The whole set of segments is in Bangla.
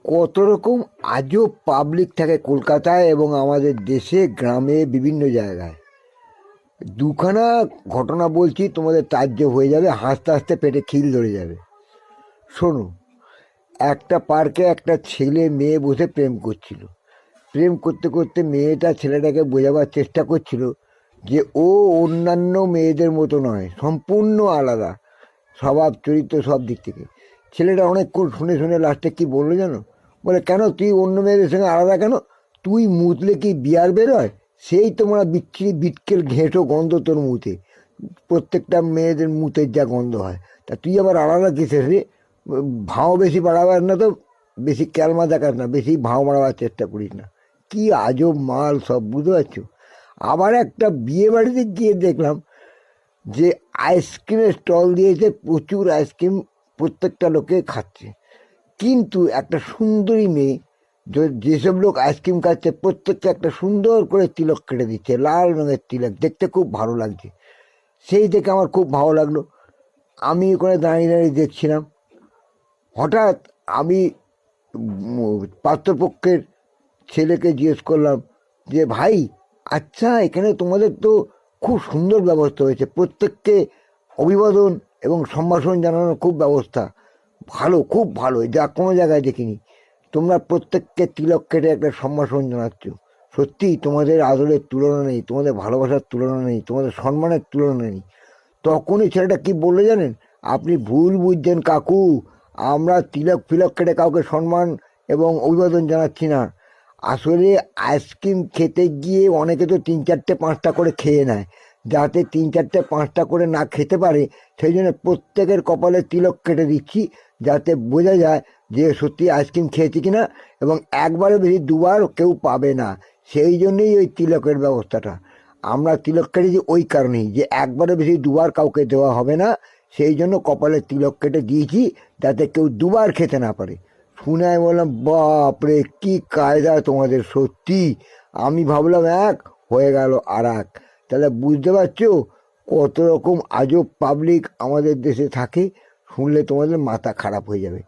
কত রকম আজব পাবলিক থাকে কলকাতায় এবং আমাদের দেশে গ্রামে বিভিন্ন জায়গায়। দুখানা ঘটনা বলছি, তোমাদের তাজ্জব হয়ে যাবে, হাসতে হাসতে পেটে খিল ধরে যাবে। শোনো, একটা পার্কে একটা ছেলে মেয়ে বসে প্রেম করছিল। প্রেম করতে করতে মেয়েটা ছেলেটাকে বোঝাবার চেষ্টা করছিল যে ও অন্যান্য মেয়েদের মতো নয়, সম্পূর্ণ আলাদা স্বভাব চরিত্র সব দিক থেকে। ছেলেটা অনেকক্ষণ শুনে শুনে লাস্টে কি বললো জানো? বলে, কেন তুই অন্য মেয়েদের সঙ্গে আলাদা কেন? তুই মুতলে কি বিয়ার বেরোয়? সেই তোমরা বিচ্ছিরি বিটকেল ঘেঁটো গন্ধ তোর মুতে, প্রত্যেকটা মেয়েদের মুতের যা গন্ধ হয়, তা তুই আবার আলাদা কিসের রে? ভাও বেশি বাড়াবার না তো, বেশি ক্যালমা দেখাস না, বেশি ভাও বাড়াবার চেষ্টা করিস না। কি আজব মাল সব, বুঝতে পারছো? আবার একটা বিয়ে বাড়িতে গিয়ে দেখলাম যে আইসক্রিমের স্টল দিয়েছে, প্রচুর আইসক্রিম প্রত্যেকটা লোকে খাচ্ছে, কিন্তু একটা সুন্দরী মেয়ে, যেসব লোক আইসক্রিম খাচ্ছে প্রত্যেকটা একটা সুন্দর করে তিলক কেটে দিচ্ছে, লাল রঙের তিলক, দেখতে খুব ভালো লাগছে। সেই দেখে আমার খুব ভালো লাগলো। আমি ওখানে দাঁড়িয়ে দাঁড়িয়ে দেখছিলাম। হঠাৎ আমি পাত্রপক্ষের ছেলেকে জিজ্ঞেস করলাম যে, ভাই আচ্ছা, এখানে তোমাদের তো খুব সুন্দর ব্যবস্থা হয়েছে, প্রত্যেককে অভিবাদন এবং সম্ভাষণ জানানোর খুব ব্যবস্থা ভালো, খুব ভালো, যা কোনো জায়গায় দেখিনি। তোমরা প্রত্যেককে তিলক কেটে একটা সম্ভাষণ জানাচ্ছ, সত্যি তোমাদের আদরের তুলনা নেই, তোমাদের ভালোবাসার তুলনা নেই, তোমাদের সম্মানের তুলনা নেই। তখনই ছেলেটা কি বললে জানেন? আপনি ভুল বুঝছেন কাকু, আমরা তিলক ফিলক কেটে কাউকে সম্মান এবং অভিবাদন জানাচ্ছি না। আসলে আইসক্রিম খেতে গিয়ে অনেকে তো 3, 4, 5টা করে খেয়ে নেয়, যাতে 3, 4, 5টা করে না খেতে পারে সেই জন্য প্রত্যেকের কপালে তিলক কেটে দিচ্ছি, যাতে বোঝা যায় যে সত্যি আইসক্রিম খেয়েছি কিনা, এবং একবারে বেশি দুবার কেউ পাবে না। সেই জন্যই ওই তিলকের ব্যবস্থাটা আমরা তিলক কেটেছি, ওই কারণেই যে একবারে বেশি দুবার কাউকে দেওয়া হবে না, সেই জন্য কপালে তিলক কেটে দিয়েছি, যাতে কেউ দুবার খেতে না পারে। শুনে আমি বললাম, বাপরে কি কায়দা তোমাদের, সত্যি। আমি ভাবলাম এক, হয়ে গেল আর এক। তাহলে বুঝতে পারছো কত রকম আজব পাবলিক আমাদের দেশে থাকে। শুনলে তোমাদের মাথা খারাপ হয়ে যাবে।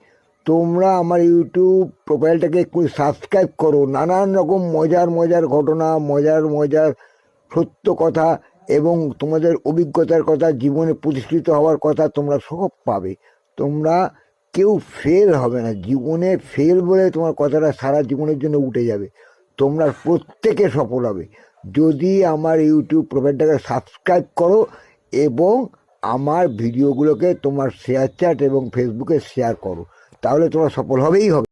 তোমরা আমার ইউটিউব প্রোফাইলটাকে একটু সাবস্ক্রাইব করো, নানান রকম মজার মজার ঘটনা, মজার মজার সত্য কথা এবং তোমাদের অভিজ্ঞতার কথা, জীবনে প্রতিষ্ঠিত হওয়ার কথা তোমরা সব পাবে। তোমরা কেউ ফেল হবে না জীবনে, ফেল বলে তোমার কথাটা সারা জীবনের জন্য উঠে যাবে। তোমরা প্রত্যেকে সফল হবে যদি আমার ইউটিউব প্রোফাইলটাকে সাবস্ক্রাইব করো এবং আমার ভিডিওগুলোকে তোমার শেয়ার চ্যাট এবং ফেসবুকে শেয়ার করো, তাহলে তোমরা সফল হবেই হবে।